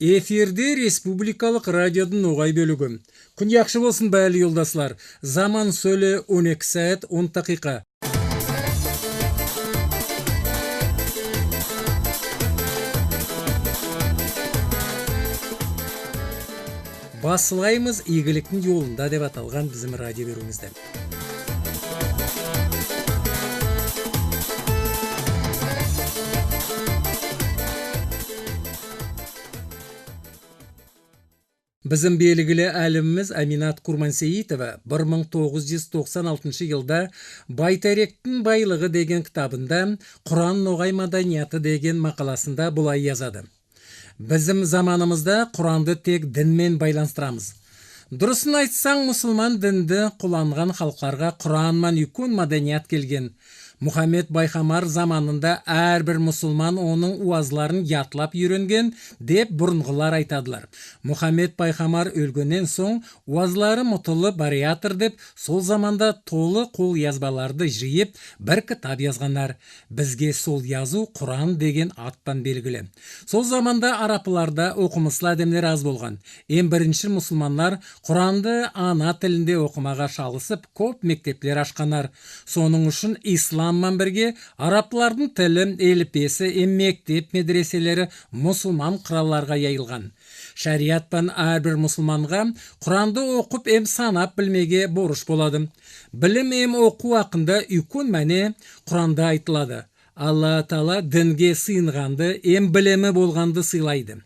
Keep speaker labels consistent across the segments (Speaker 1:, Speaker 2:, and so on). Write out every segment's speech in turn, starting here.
Speaker 1: Эфирде Республикалық радиодың оғай бөлігі. Күн яқшы болсын бәлі елдаслар. Заман сөлі 12 сәт 10 дақиқа. Басылаймыз игіліктің жолында деп аталған bizim радио беруімізді. Bizim белгілі әліміміз Аминат Курмансеитова 1996 жылда Байтаректің байлығы деген кітабында Құран ноғай маданияты деген мақаласында бұлай yazады. Bizim заманымызда Құранды тек дінмен байланыстырамыз. Дұрысын айтсаң, мұсылман дінді құланған халықтарға Құранман үкін маданият келген. Мұхаммед Байхамар заманында әрбір мұсылман оның уазларын ятлап үйренген деп бұрынғылар айтадылар. Мұхаммед Байхамар өлгеннен соң уазлары мұтылы бариатыр деп сол заманда толы қол язбаларды жиып бір кітап yazғандар. Бізге сол yazу Құран деген аттан белгілі. Сол заманда арапыларда оқымыслы адамдар аз болған. Ең бірінші мұсылмандар Құранды ана тілінде оқымаға шалысып көп мектеплер ашқанар. Соның үшін ислам бірге араплардың тілі, әліппесі, мектеп медреселері мұсылман қыраларға яйылған. Шариатпен әрбір мұсылманға Құранды оқып санап білмеге борыш болады. Білім оқу ақында үкін мәне Құранда айтылады. Алла Тағала дінге сыйынғанды, білімі болғанды сыйлайды.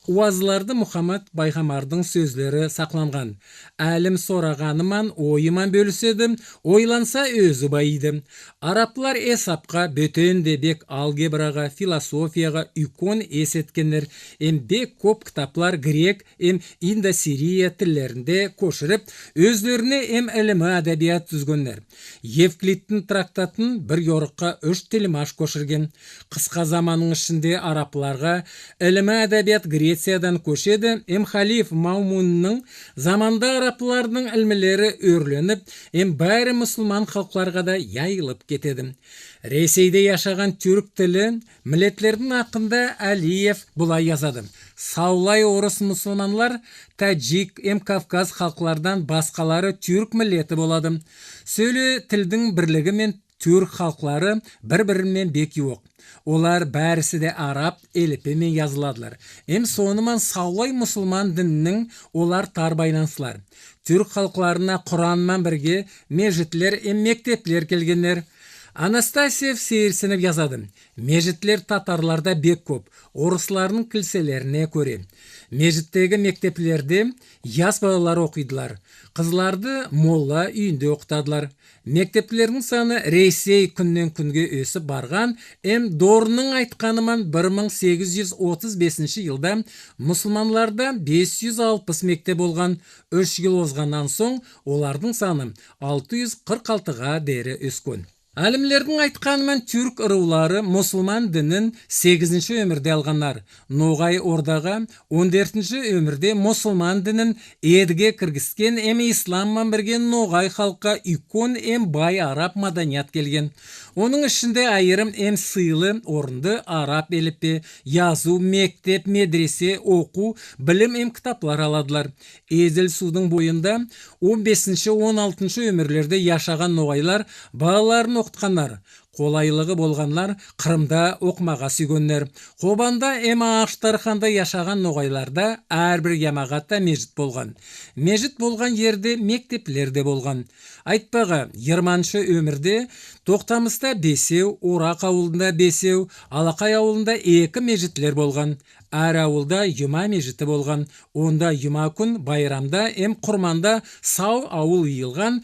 Speaker 1: Уазларды Мұхаммед Байхамардың сөзлері сақланған. Әлім сорағаныман ойыман бөліседі, ойланса өзі байыды. Араплар есапқа, бөтен бек алгебраға, философияға үкон есеткендер. Бек көп кітаплар грек, индосирия тіллерінде көшіріп, өзлеріне ілімі әдебият түзгендер. Евклидтің трактатын бір yorыққа 3 тілмаш көшірген. Қысқа заманның ішінде арапларға ілімі әдебият Грециядан көшеді, халиф Маумунның заманда араплардың ілмілері өрленіп, бәрі мұсылман халқларға да яйылып кетеді. Ресейде яшаған түрік тілі милетлердің ақында Әлиев бұлай yazады. Саулай орыс мұсылманлар Таджик, Кавказ халқлардан басқалары түрік милеті болады. Сөйлі тілдің бірлігі мен түрік халқлары бір-бірімен бек жоқ. Олар бәрісі де арап әліппемен yazıladılar. Соныман саулай мұсылман дінінің олар тар байланысылар. Түрік халқларына Құранмен бірге мешітлер, мектеплер келгендер. Анастасиев сейірсініп yazады. Мешітлер татарларда бек көп, орыслардың кілселеріне көре. Мешіттегі мектеплерде яс балалар оқидылар. Қызларды молла үйінде оқытадылар. Мектеплердің саны Ресей күннен күнге өсіп барған, Дорының айтқаныман 1835 жылда мұсылманларда 560 мектеп болған. 3 жыл озғаннан соң олардың саны 646-ға дері өскен. Әлімлердің айтқанымен түрк ұрулары мұсылман дінін 8-ші өмірде алғанар. Ноғай ордаға 14-ші өмірде мұсылман дінін едіге кіргізген исламмен бірге ноғай халққа үкон бай арап маданият келген. Оның ішінде айырым сыйлы орынды арап әліппе, yazу, мектеп, медресе, оқу, білім кітаплар аладылар. Езіл судың бойында 15-16 өмірлерде яшаған ноғайлар балаларын оқытқандар. Қолайлығы болғанлар Қырымда оқымаға сүйгеннер. Қобанда Ағаштарханда яшаған ноғайларда әрбір ямағатта мешіт болған. Мешіт болған жерде мектеплерде болған. Айтпаға 20-шы өмірде Тоқтамыста 5, Орақ ауылында 5, Алақай ауылында 2 мешітлер болған. Әр ауылда юма мешіті болған. Онда юма күн байрамда құрманда сау ауыл үйілған,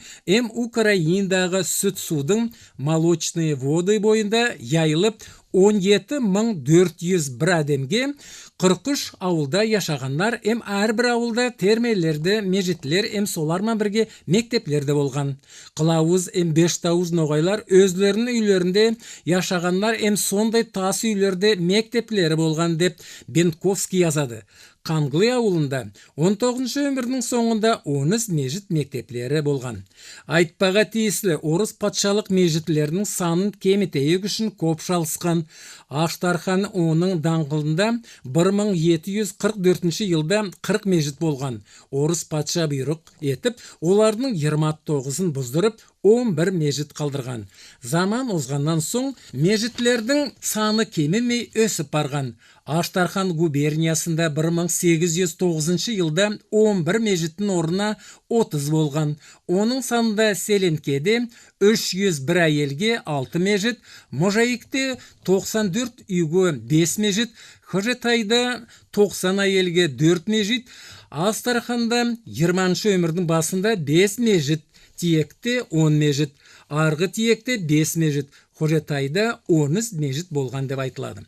Speaker 1: Украинадағы сүт судың молочные воды бойында яйылып 17.401 адамге 43 ауылда яшағандар, әрбір ауылда термелерді, межетлер, солармен бірге мектеплерде болған. Қылауыз 5 ноғайлар өзлерінің үйлерінде яшағандар, сондай тас үйлерде мектеплері болған деп Бенковский yazады. Қанғылы ауылында 19 өмірдің соңында 10 межит мектеплері болған. Айтпаға тиеслі орыс патшалық межитлерінің санын кемітейік үшін көп шалысқан. Аштархан оның даңғылында 1744 жылда 40 межит болған. Орыс патша бұйрық етіп, олардың 29-ын бұздырып, 11 межит қалдырған. Заман озғаннан соң межитлердің саны кемімей өсіп барған. Аштархан губерниясында 1809 жылда 11 межиттің орнына 30 болған. Оның санында Селенкеде 301 әйелге 6 межит, Можайикте 94 үйге 5 межит, Хожетайда 90 әйелге 4 межит, Астарханда 20 өмірдің басында 5 межит, Тиекте 10 межит, арғы Тиекте 5 межит, Хожетайда 10 межит болған деп айтылады.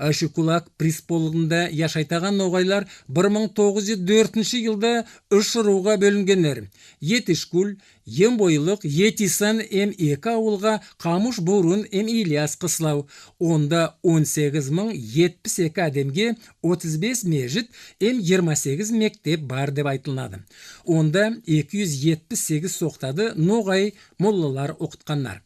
Speaker 1: Ашыкулак присполығында яшайтаған ноғайлар 1904 жылда 3 руға бөлінгенер. Етішкүл, Ембойлық, Етисан эм 2 ауылға Қамыш Бурун эм Ильяс қыслау. Онда 18.072 әдемге 35 межит эм 28 мектеп бар деп айтылады. Онда 278 соқтады ноғай моллалар оқытқандар.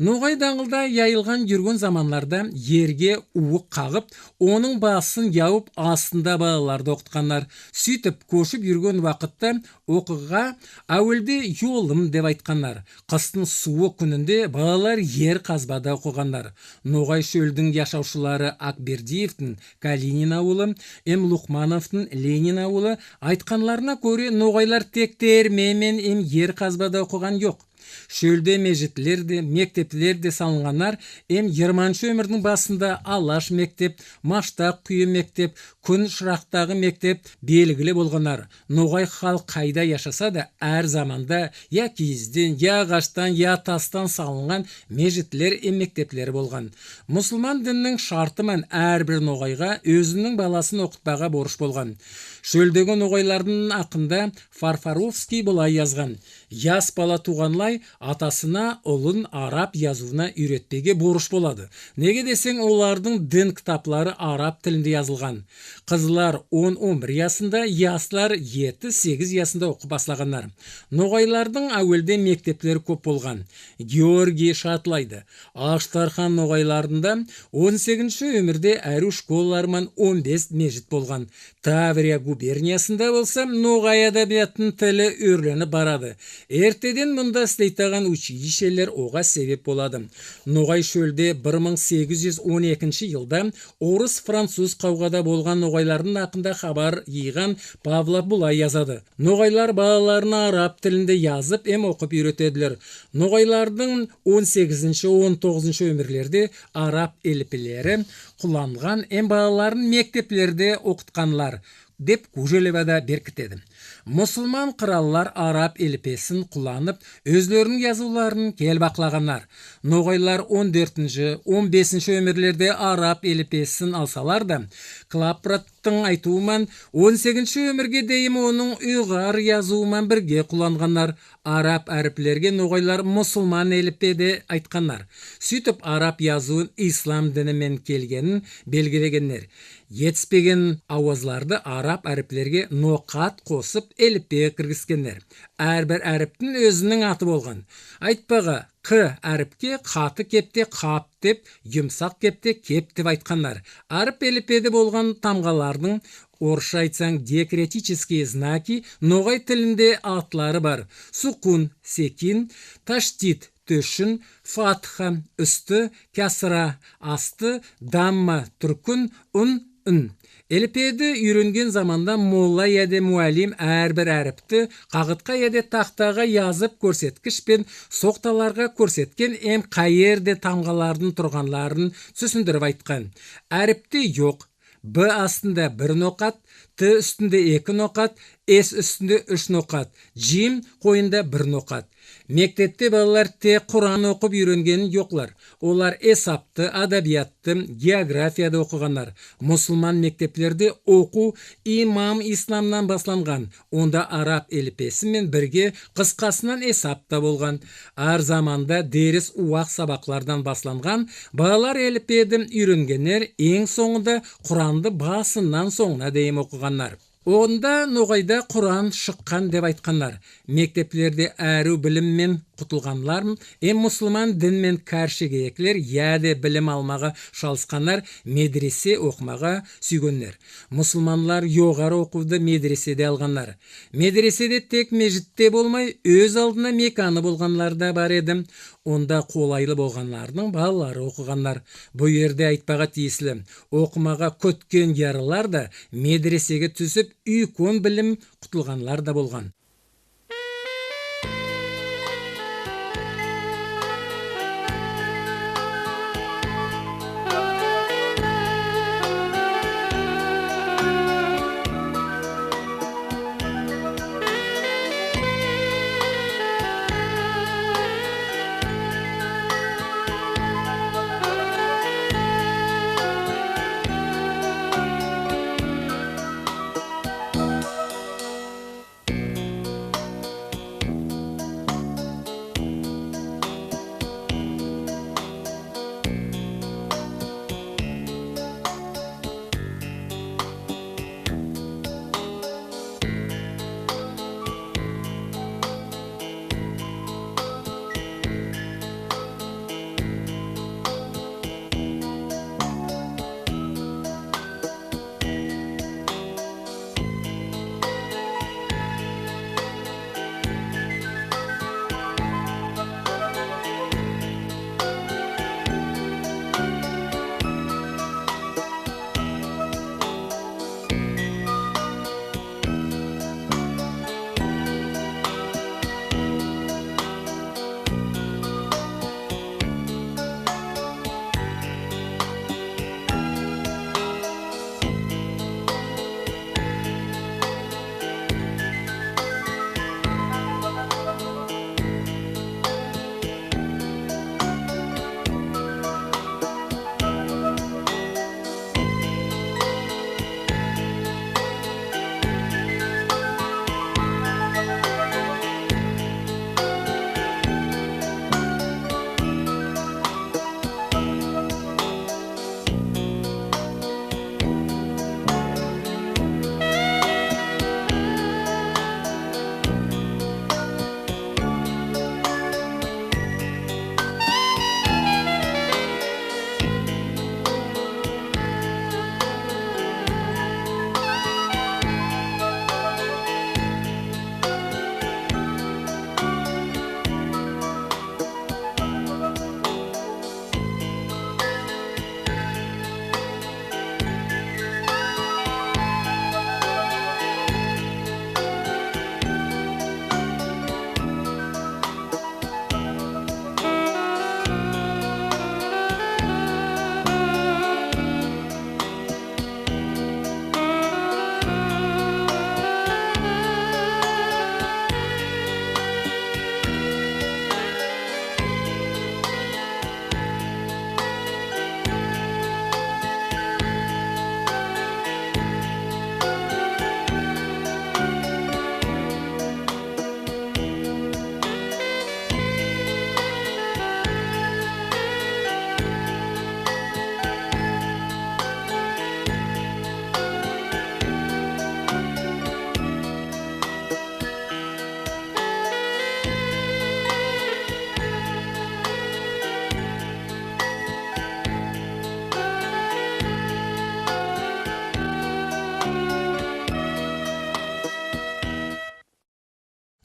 Speaker 1: Ноғай даңғылда яйылған жүрген заманларда ерге уық қағып, оның басын яуып астында балаларды оқытқандар. Сөйтіп көшіп жүрген вақытта оқыға әуелде жолым деп айтқандар. Қыстың суы күнінде балалар ер қазбада оқығандар. Ноғай шөлдің яшаушылары Акбердиевтің Калинин ауылы, эм Лухмановтың Ленин ауылы айтқанларына көре ноғайлар тек термемен эм ер қазбада оқыған жоқ. Шөлде межитлер де, мектеплер де салынғанар, эм 20 өмірдің басында Алаш мектеп, Маштақ күйі мектеп, күн шырақтағы мектеп белгілі болғанар. Ноғай халық қайда яшаса да әр заманда я киізден, я ағаштан, я тастан салынған межитлер эм мектеплері болған. Мұсылман діннің шартымен әрбір ноғайға өзінің баласын оқытпаға борыш болған. Шөлдегі ноғайлардың ақында Фарфаровский бұлай yazған. Яс бала туғанлай атасына ұлын араб yazуына үйретпеге борыш болады. Неге десең, олардың дін кітаплары араб тілінде yazылған. Қызлар 10-11 ясында, яслар 7-8 ясында оқып бастағандар. Ноғайлардың әуелде мектеплері көп болған. Георгий шатлайды. Аштархан ноғайларында 18-ші өмірде әрі школалармен 15 межит болған. Таврия губерниясында болса, ноғай әдебиятының тілі өрленіп барады. Ертеден мұнда істейтаған училищелер оға себеп болады. Ноғай шөлде 1812 жылда орыс-француз қауғада болған ноғайлардың ақында хабар йиған Павлов бұлай yazады. Ноғайлар балаларына араб тілінде yazып, эм оқып үйретеділер. Ноғайлардың 18-19 өмірлерде араб әліпелері құланған, эм балаларын мектеплерде оқытқанлар деп Кужелевада беркітеді. Мұсылман қыраллар араб әліпесін құланып, өзлерінің язуларын кел бақлағанар. Ноғайлар 14-15 өмірлерде араб әліпесін алсалар да, Клапраттың айтуымен 18 өмірге дейін оның ұйғар язуымен бірге құланғанар. Араб әріплерге ноғайлар мұсылман әліпеде айтқанар. Сөйтіп араб язуын ислам дінімен келгенін белгілегеннер. Етіспеген ауазларды араб әріплерге ноқат қосып әліппеге кіргізгендер. Әрбір әріптің өзінің аты болған. Айтпаға Қ әріпке қаты кепте қап деп, юмсақ кепте кеп деп айтқандар. Әріп әліппеде болған тамғалардың орысша айтсаң декретические знаки ноғай тілінде атлары бар. Сукун, секин, таштит, төшін, фатха, үсті, кәсіра, асты, дамма, түркін, үн. Әліппеде үйренген заманда молла яде муалим әрбір әріпті қағытқа яде тақтаға yazып көрсеткіш пен соқталарға көрсеткен эм қайерде тамғалардың тұрғанларын түсіндіріп айтқан. Әріпте жоқ. Б астында 1 ноқат, Т үстінде 2 ноқат, С үстінде 3 ноқат, Жим қойында 1 ноқат. Мектепте балалар тек Құран оқып үйренгенін жоқлар. Олар есапты, адабиятты, географияда оқығандар. Мұсылман мектеплерде оқу имам исламнан басланған. Онда араб әліпесімен бірге қысқасынан есапта болған. Ар заманда деріс уақ сабақлардан басланған. Балалар әліпеді үйренгенер ең соңында Құранды басынан соңына дейін оқығандар. Онда ноғайда Құран шыққан деп айтқанлар. Мектеплерде әру біліммен құтылғанлар, мұсылман дінмен кәршіге еклер, яде білім алмаға шалысқанлар медресе оқымаға сүйгенлер. Мұсылманлар жоғары оқуды медреседе алғанлар. Медреседе тек мешітте болмай, өз алдына меканы болғанлар да бар еді. Онда қолайлы болғанлардың балалары оқығанлар. Бұл жерде айтпаға тиесілі. Оқымаға көткен ярылар да медресеге түсіп, үйкөн білім құтылғанлар да болған.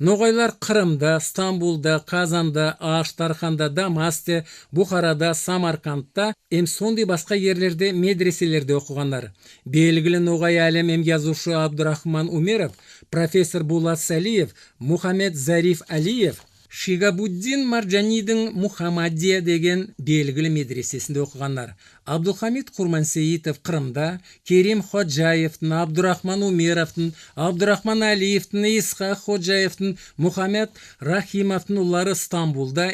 Speaker 1: Ноғайлар Қырымда, Стамбулда, Казанда, Аштарханда, Дамасте, Бухарада, Самаркандта, сондай басқа ерлерде медреселерде оқығандар. Белгілі ноғай әлем жазушы Абдурахман Умеров, профессор Булат Салиев, Мухаммед Зариф Алиев, Шигабуддин Марджанидың Мухаммадия деген белгілі медресесінде оқығандар. Абдулхамид Құрмансейітов Қырымда, Керим Ходжаевтың, Абдурахман Умеровтың, Абдурахман Алиевтің, Исхақ Ходжаевтың, Мухаммед Рахимовтың ұллары Стамбулда,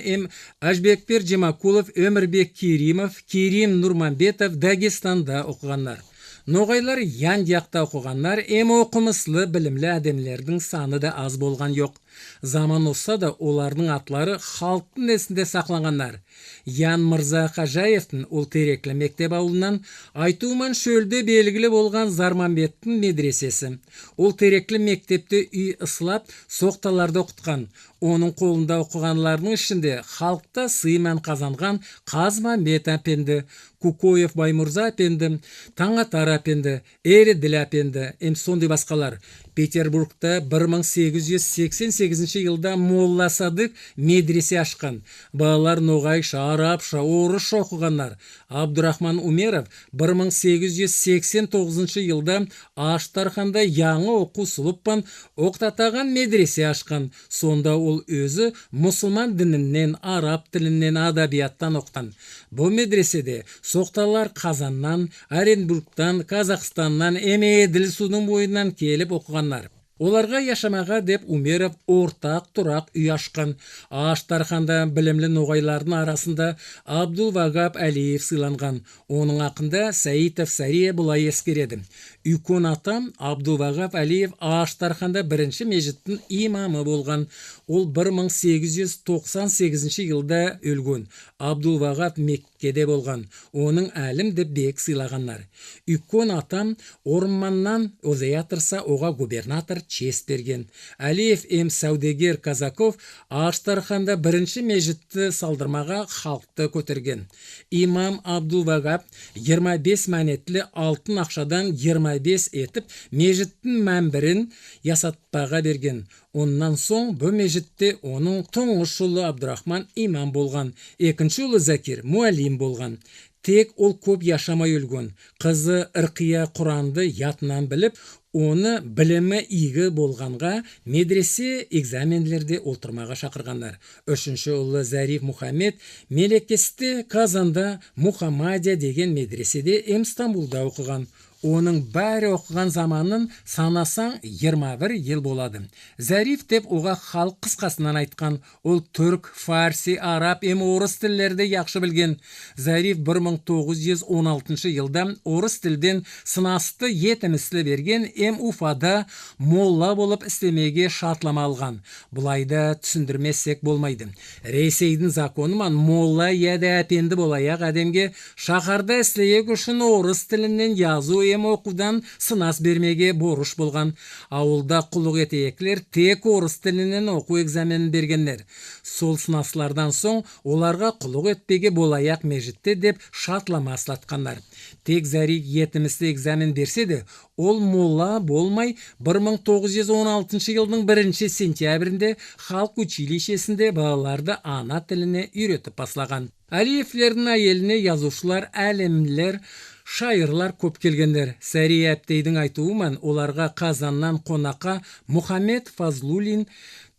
Speaker 1: Ажбекбер Жемакулов, Өмірбек Керимов, Керим Нурманбетов Дагестанда оқығандар. Ноғайлар ян-яқта оқығандар, оқымыслы білімлі әдемлердің саны да аз болған жоқ. Заман olsa да олардың атлары халықтың есінде сақланғандар. Ян Мырза Қажаевтың ол Тереклі мектеп ауылынан айтуыман шөлде белгілі болған Зарманбеттің медресесі. Ол Тереклі мектепте үй ысылап, соқталарды оқытқан. Оның қолында оқығанларының ішінде халықта сыйман қазанған Қазманбет әпенді, Кукоев Баймұрза әпенді, Таңатар әпенді, Эреділ әпенді, сондай басқалар. Петербургта 1888 жылда Молла Садық медресе ашқан. Балалар ноғайша, арабша, орысша оқығандар. Абдурахман Умеров 1889 жылда Аштарханда яңы оқу сұлыппан оқтатаған медресе ашқан. Сонда ол өзі мұсылман дінінен, араб тілінен, адабияттан оққан. Бұл медреседе соқталар Қазаннан, Оренбургтан, Қазақстаннан, Эділ судың бойынан келіп оқығандар. Оларға яшамаға деп Умеров ортақ тұрақ үй ашқан. Аштарханда білімлі ноғайлардың арасында Абдул-Вагап Әлиев сыйланған. Оның ақында Саитов Сария бұлай ескереді. Үйкон атам Абдул-Вагап Әлиев Аштарханда бірінші мешіттің имамы болған. Ол 1898 жылда өлген. Абдул-Вагап Меккеде болған. Оның әлім деп бек сыйлағандар. Үйкон атам Орманнан озаятырса оға губернатор чест берген. Әлиев саудегер Казаков Аштарханда бірінші мешітті салдырмаға халықты көтерген. Имам Абдул-Вагап 25 мәнетлі алтын ақшадан 25 етіп мешіттің мәнбірін ясатпаға берген. Оннан соң бұл мешітте оның тұңғыш ұлы Абдурахман имам болған. Екінші ұлы Закир муалим болған. Тек ол көп яшамай өлген. Қызы Ырқия Құранды ятынан біліп, оны білімі игі болғанға медресе экзамендерде отырмаға шақырғандар. Үшінші ұлы Зариф Мұхаммед Мелекесте Казанда Мұхаммадия деген медреседе Стамбулда оқыған. Оның бәрі оқыған заманын санасаң 21 ел болады. Зариф деп оға халық қысқасынан айтқан. Ол түрк, фарси, араб, орыс тілдерді яқшы білген. Зариф 1916 жылда орыс тілден сынасты етімісілі берген Уфада молла болып істемеге шартлама алған. Бұлайда түсіндірмесек болмайды. Ресейдің законыман молла яды әпенді болаяқ әдемге шақарда істеек үшін орыс тілінен язу оқудан сынас бермеге борыш болған. Ауылда құлық етеклер тек орыс тілінен оқу экзаменін бергендер. Сол сынаслардан соң оларға құлық етпеге болаяқ мешітте деп шартлама аслатқандар. Тек Зариф етімісті экзамен берсе де, ол молла болмай 1916 жылдың 1 сентябрінде халық училищесінде балаларды ана тіліне үйретіп баслаған. Әлиевлердің әйеліне язушылар, әлемлер, шайырлар көп келгендер. Сәрия әптейдің айтуымен оларға Қазаннан қонаққа Мұхаммед Фазлулин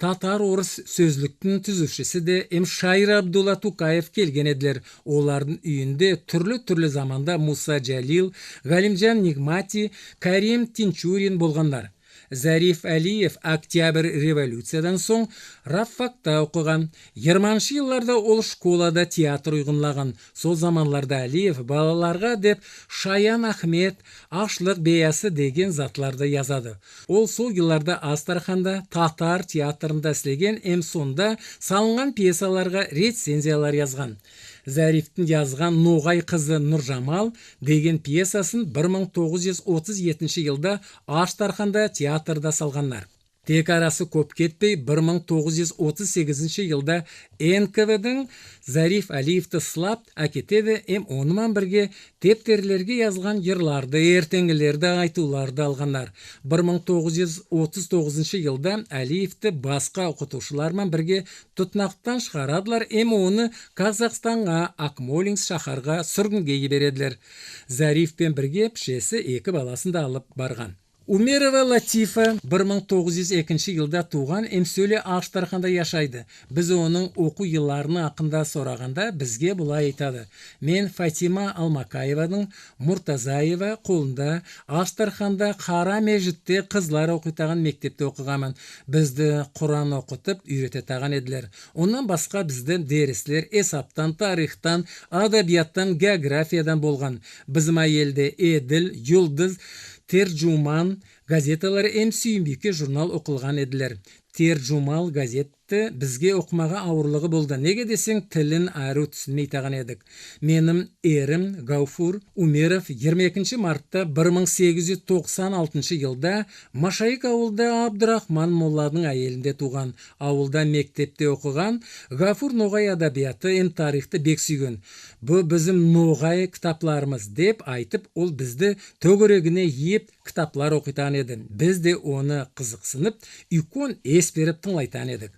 Speaker 1: татар-орыс сөзліктің түзушісі де шайыр Абдулла Тукаев келген еділер. Олардың үйінде түрлі заманда Муса Джалил, Галимжан Нигмати, Карим Тинчурин болғандар. Зариф Әлиев октябрь революциядан соң Раффакта оқыған. 20-шы жылларда ол школада театр ұйғынлаған. Сол заманларда Әлиев балаларға деп Шаян Ахмет, Ашлық бейасы деген затларды язады. Ол сол жылларда Астарханда татар театрында істеген, сонда салынған пьесаларға рецензиялар yazған. Зарифтің жазған Ноғай қызы Нұржамал деген пьесасын 1937 жылда Аштарханда театрда салғандар. Тек арасы көп кетпей 1938 жылда НКВД-дің Зариф Әлиевті сылап әкетеді, онымен бірге тептерлерге yazған жырларды, ертеңгілерді, айтуларды алғандар. 1939 жылда Әлиевті басқа оқытушылармен бірге тұтнақтан шығарадылар, оны Қазақстанға, Акмолинск шаһарға сүргінге жібереділер. Зарифпен бірге пішесі 2 баласын да алып барған. Умерова Латифа 1902 жылда туған, сөйле Аштарханда яшайды. Біз оның оқу жылларыны ақында сорағанда бізге бұлай айтады. Мен Фатима Алмакаеваның Муртазаева қолында Аштарханда қара мешітте қызлар оқытаған мектепте оқығамын. Бізді Құран оқытып үйрететаған еділер. Онан басқа бізді дәрістер есаптан, тарихтан, адабияттан, географиядан болған. Bizim елде Эділ, Юлдыз, Терджуман, газеталар эм сүйінбеке журнал оқылған еділер. Тержумал газетті бізге оқымаға ауырлығы болды. Неге десең, тілін әрі түсінмей таған едік. Менің ерім Гауфур Умеров 22 мартта 1896 жылда Машайық ауылда Абдырахман молладың әйелінде туған. Ауылда мектепте оқыған. Гауфур ноғай адабияты эм тарихты бек сүйген. Бұл біздің ноғай кітапларымыз деп айтып, ол бізді төгірегіне еп кітаплар оқитан еді. Біз де оны қызықсынып, үйкон ес беріп тыңлайтан едік.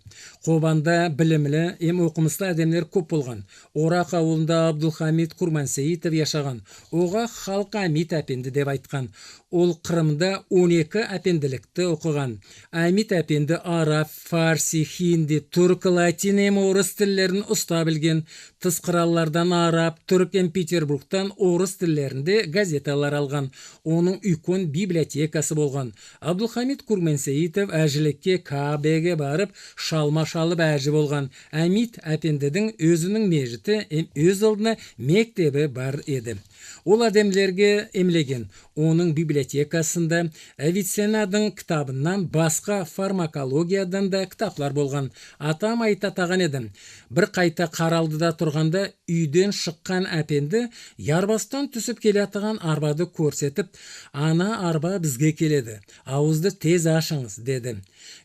Speaker 1: Қобанда білімлі, эм оқымысты әдемлер көп болған. Орақ ауылында Абдулхамид Курмансеитов яшаған. Оға Халық Әмит әпенді деп айтқан. Ол Қырымда 12 әпенділікті оқыған. Әмит әпенді араб, фарси, хинди, түрк, латин, орыс тіллерін ұста білген. Тыс қыраллардан араб, түрк, Петербургтан орыс тіллерінде газеталар алған. Оның үйкон библиотекасы болған. Абдулхамид Курмансеитов әжілікке Кабеге барып, шалма шалып әжі болған. Әмит әпендідің өзінің межіті өз алдына мектебі бар еді. Ол әдемлерге емлеген. Оның библиотекасында Авиценнаның кітабынан басқа фармакологиядан да кітаплар болған. Атам айтатаған едім. Бір қайта Қаралдыда тұрғанда үйден шыққан әпенді Ярбастан түсіп келетіған арбады көрсетіп, ана арба бізге келеді. Ауызды тез ашыңыз, деді.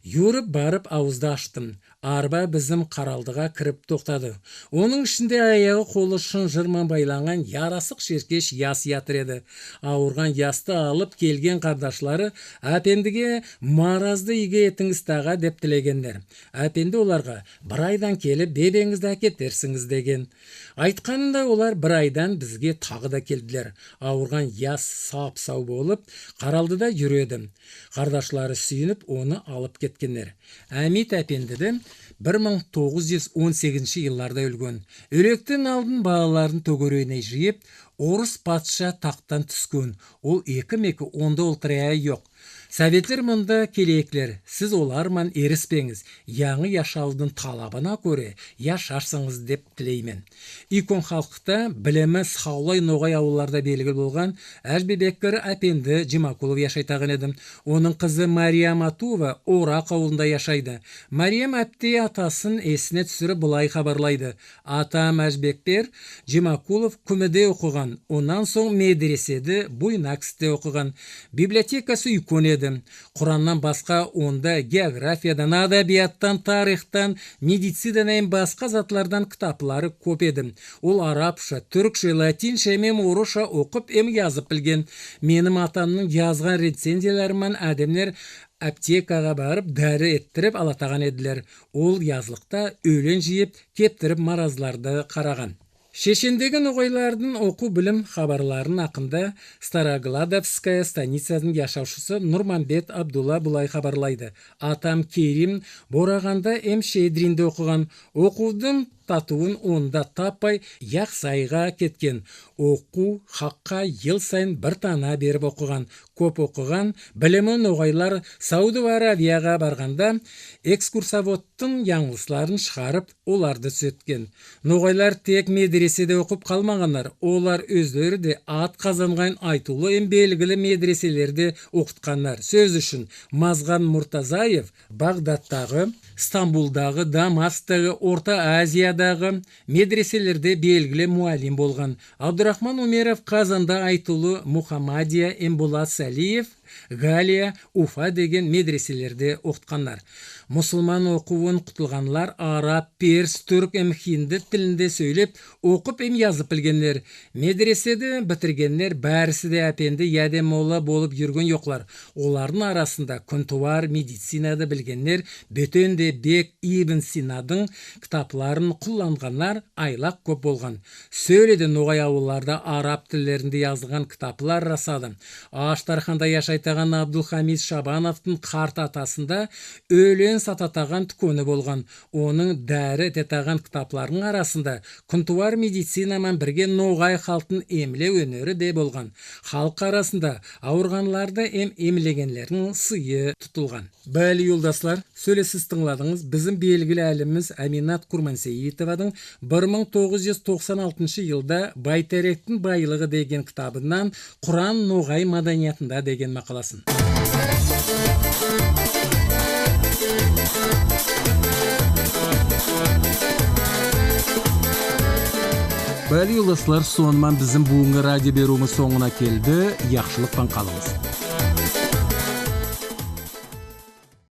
Speaker 1: Юрып барып ауызды аштым. Арба біздің Қаралдыға кіріп тоқтады. Оның ішінде аяғы қолы шынжырмен байланған ярасық шеркеш яс ятыр еді. Ауырған ясты алып келген қардашлары әпендіге маразды иге етіңіз таға деп тілегендер. Әпенді оларға бір айдан келіп бебеңізді әкетерсіңіз деген. Айтқанында олар бір айдан бізге тағы да келділер. Ауырған яс сап-сау болып Қаралдыда жүреді. Қардашлары сүйініп оны алып кеткендер. Әмит әпендіді 1918 жылларда өлген. Өлектен алдын балаларын төгөрөйіне жиып, орыс патша тақтан түскен. Ол екі-мекі онда олтырая жоқ. Советлер мұнда келеклер, сіз оларман еріспеңіз, яңы яшаудың талабына көре яшарсыңыз деп тілеймен. Икон халқыта білімі саулай ноғай ауылlarda белгілі болған Әжбебеккір әпенді Жимакулов яшайтаған едім. Оның қызы Мариям Атува Орақ ауылында яшайды. Мариям әпте атасын есіне түсіріп бұлай хабарлайды. Атам Әжбекпер Жимакулов күміде оқыған, онан соң медреседі Буйнаксте оқыған. Библиотекасы үйкон еді. Құраннан басқа онда географиядан, адабияттан, тарихтан, медицинадан басқа затлардан кітаплары көп еді. Ол арабша, түркше, латинше, орысша оқып yazып білген. Менің атамның жазған рецензияларымен әдемлер аптекаға барып дәрі еттіріп алатаған еділер. Ол yazлықта өлен жиып, кептіріп маразларды қараған. Шешендегі ноғайлардың оқу білім хабарларын ақында Старогладовская станицаның яшаушысы Нұрманбет Абдулла бұлай хабарлайды. Атам Керим Борағанда Шедринде оқыған. Оқудың татуын онда таппай Яқсайға кеткен. Оқу хаққа ел сайын бір тана беріп оқыған. Көп оқыған, білімі ноғайлар Сауды Аравияға барғанда экскурсоводтың яңылысларын шығарып, оларды сөткен. Ноғайлар тек медреседе оқып қалмағандар. Олар өздері де ат қазанған айтулы белгілі медреселерде оқытқандар. Сөз үшін Мазған Мұртазаев Бағдаттағы, Стамбулдағы, Дамастағы, Орта Азиядағы медреселерде белгілі муалим болған. Абдурахман Умеров Қазанда айтулы Мухаммадия Эмбулат Салиев Галия, Уфа деген медреселерде оқытқандар. Мұсылман оқуын құтылғанлар араб, перс, түрк, хинді тілінде сөйлеп, оқып yazып білгендер. Медреседе бітіргендер бәрісі де әпенді яде молла болып жүрген жоқлар. Олардың арасында күнтуар медицинады білгендер, бөтенде Бек Ибн Синадың кітапларын құлланғанlar айлақ көп болған. Сөйледі ноғай ауылlarda араб тілдерінде жазылған кітаплар расады. Аштарханда яшайтаған Абдулхамид Шабановтың қарт атасында өлен сататаған түкөні болған. Оның дәрі тетаған кітапларының арасында күнтуар медицинамен бірге ноғай халқын емле өнері де болған. Халық арасында ауырғанларды емлегенлердің сыйы тұтылған. Бәлі юлдаслар, сөйлесіз тыңладыңыз. Bizim белгілі әліміз Аминат Курмансеитованың 1996 жылда Байтеректің байлығы деген кітабынан Құран ноғай маданиятында деген мақаласын. Бәлі ұлысылар, сонымен біздің буынғы радио беруіміз соңына келді. Яқшылықпен қалыңыз.